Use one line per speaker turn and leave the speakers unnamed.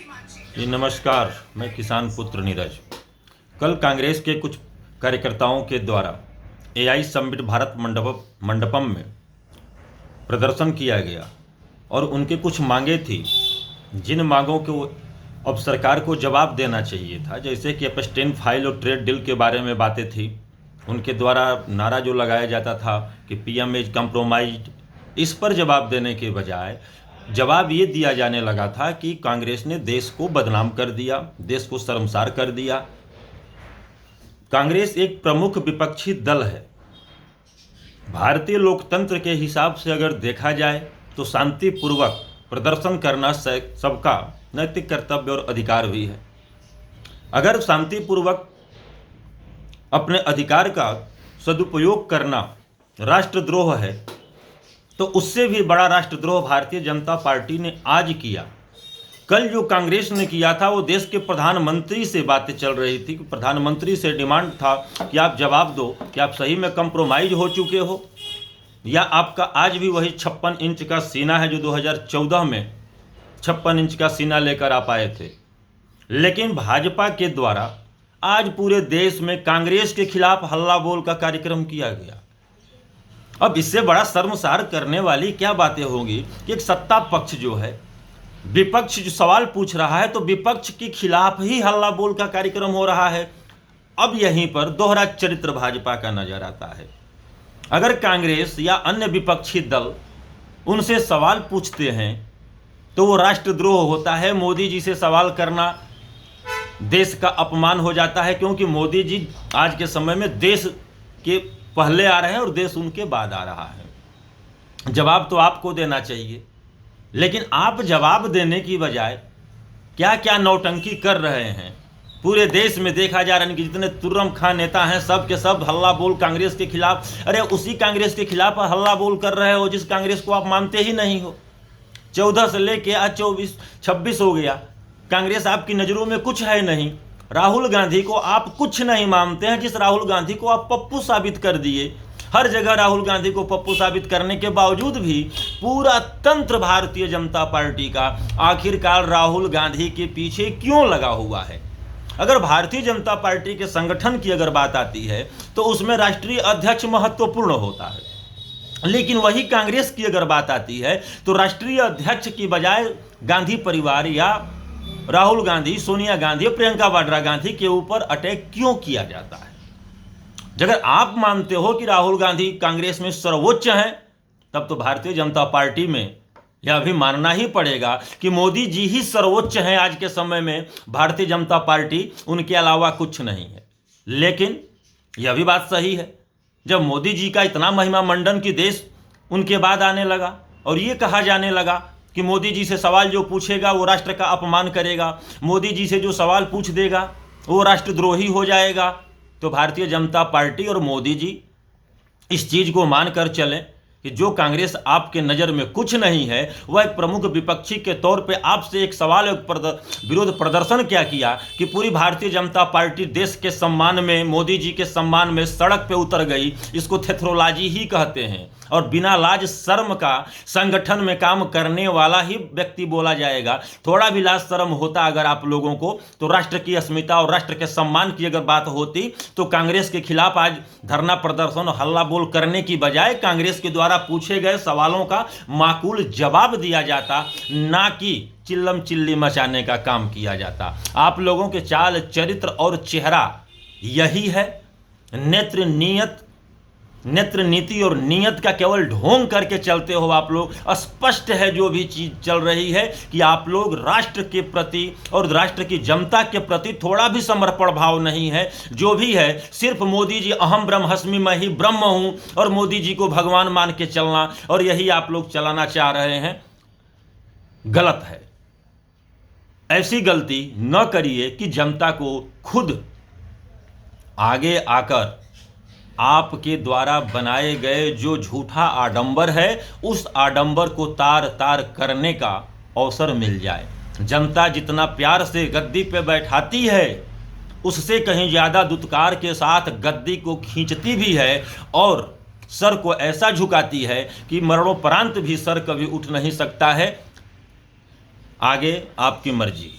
जी नमस्कार, मैं किसान पुत्र नीरज। कल कांग्रेस के कुछ कार्यकर्ताओं के द्वारा एआई समिट भारत मंडपम में प्रदर्शन किया गया और उनके कुछ मांगे थी, जिन मांगों को अब सरकार को जवाब देना चाहिए था, जैसे कि एपस्टेन फाइल और ट्रेड डील के बारे में बातें थी। उनके द्वारा नारा जो लगाया जाता था कि पीएम इज कम्प्रोमाइज्ड, इस पर जवाब देने के बजाय जवाब ये दिया जाने लगा था कि कांग्रेस ने देश को बदनाम कर दिया, देश को शर्मसार कर दिया। कांग्रेस एक प्रमुख विपक्षी दल है। भारतीय लोकतंत्र के हिसाब से अगर देखा जाए तो शांतिपूर्वक प्रदर्शन करना सबका नैतिक कर्तव्य और अधिकार भी है। अगर शांतिपूर्वक अपने अधिकार का सदुपयोग करना राष्ट्रद्रोह है, तो उससे भी बड़ा राष्ट्रद्रोह भारतीय जनता पार्टी ने आज किया। कल जो कांग्रेस ने किया था वो देश के प्रधानमंत्री से बातें चल रही थी कि प्रधानमंत्री से डिमांड था कि आप जवाब दो कि आप सही में कंप्रोमाइज हो चुके हो या आपका आज भी वही 56 इंच का सीना है जो 2014 में 56 इंच का सीना लेकर आप आए थे। लेकिन भाजपा के द्वारा आज पूरे देश में कांग्रेस के खिलाफ हल्ला बोल का कार्यक्रम किया गया। अब इससे बड़ा शर्मसार करने वाली क्या बातें होंगी कि एक सत्ता पक्ष जो है, विपक्ष जो सवाल पूछ रहा है तो विपक्ष के खिलाफ ही हल्ला बोल का कार्यक्रम हो रहा है। अब यहीं पर दोहरा चरित्र भाजपा का नजर आता है। अगर कांग्रेस या अन्य विपक्षी दल उनसे सवाल पूछते हैं तो वो राष्ट्रद्रोह होता है। मोदी जी से सवाल करना देश का अपमान हो जाता है, क्योंकि मोदी जी आज के समय में देश के पहले आ रहे हैं और देश उनके बाद आ रहा है। जवाब तो आपको देना चाहिए, लेकिन आप जवाब देने की बजाय क्या क्या नौटंकी कर रहे हैं। पूरे देश में देखा जा रहा है कि जितने तुर्रम खां नेता हैं सब के सब हल्ला बोल कांग्रेस के खिलाफ। अरे उसी कांग्रेस के खिलाफ हल्ला बोल कर रहे हो जिस कांग्रेस को आप मानते ही नहीं हो। 14 से लेके आज 26 हो गया, कांग्रेस आपकी नज़रों में कुछ है नहीं। राहुल गांधी को आप कुछ नहीं मानते हैं, जिस राहुल गांधी को आप पप्पू साबित कर दिए। हर जगह राहुल गांधी को पप्पू साबित करने के बावजूद भी पूरा तंत्र भारतीय जनता पार्टी का आखिरकार राहुल गांधी के पीछे क्यों लगा हुआ है। अगर भारतीय जनता पार्टी के संगठन की अगर बात आती है तो उसमें राष्ट्रीय अध्यक्ष महत्वपूर्ण होता है, लेकिन वही कांग्रेस की अगर बात आती है तो राष्ट्रीय अध्यक्ष की बजाय गांधी परिवार या राहुल गांधी, सोनिया गांधी और प्रियंका वाड्रा गांधी के ऊपर अटैक क्यों किया जाता है। अगर आप मानते हो कि राहुल गांधी कांग्रेस में सर्वोच्च हैं, तब तो भारतीय जनता पार्टी में यह भी मानना ही पड़ेगा कि मोदी जी ही सर्वोच्च हैं। आज के समय में भारतीय जनता पार्टी उनके अलावा कुछ नहीं है। लेकिन यह भी बात सही है, जब मोदी जी का इतना महिमा मंडन की देश उनके बाद आने लगा और ये कहा जाने लगा कि मोदी जी से सवाल जो पूछेगा वो राष्ट्र का अपमान करेगा, मोदी जी से जो सवाल पूछ देगा वो राष्ट्रद्रोही हो जाएगा, तो भारतीय जनता पार्टी और मोदी जी इस चीज़ को मानकर चलें कि जो कांग्रेस आपके नज़र में कुछ नहीं है, वह एक प्रमुख विपक्षी के तौर पे आपसे एक सवाल विरोध प्रदर्शन क्या किया कि पूरी भारतीय जनता पार्टी देश के सम्मान में, मोदी जी के सम्मान में सड़क पे उतर गई। इसको थेथरोलॉजी ही कहते हैं और बिना लाज शर्म का संगठन में काम करने वाला ही व्यक्ति बोला जाएगा। थोड़ा भी लाज शर्म होता अगर आप लोगों को, तो राष्ट्र की अस्मिता और राष्ट्र के सम्मान की अगर बात होती तो कांग्रेस के खिलाफ आज धरना प्रदर्शन और हल्ला बोल करने की बजाय कांग्रेस के द्वारा पूछे गए सवालों का माकूल जवाब दिया जाता, ना कि चिल्लम चिल्ली मचाने का काम किया जाता। आप लोगों के चाल चरित्र और चेहरा यही है। नेत्र नीति और नियत का केवल ढोंग करके चलते हो आप लोग। स्पष्ट है जो भी चीज चल रही है कि आप लोग राष्ट्र के प्रति और राष्ट्र की जनता के प्रति थोड़ा भी समर्पण भाव नहीं है। जो भी है सिर्फ मोदी जी अहम ब्रह्मस्मि मैं ही ब्रह्म हूं और मोदी जी को भगवान मान के चलना, और यही आप लोग चलाना चाह रहे हैं। गलत है। ऐसी गलती न करिए कि जनता को खुद आगे आकर आपके द्वारा बनाए गए जो झूठा आडंबर है उस आडंबर को तार तार करने का अवसर मिल जाए। जनता जितना प्यार से गद्दी पे बैठाती है उससे कहीं ज़्यादा दुत्कार के साथ गद्दी को खींचती भी है और सर को ऐसा झुकाती है कि मरणोपरांत भी सर कभी उठ नहीं सकता है। आगे आपकी मर्जी।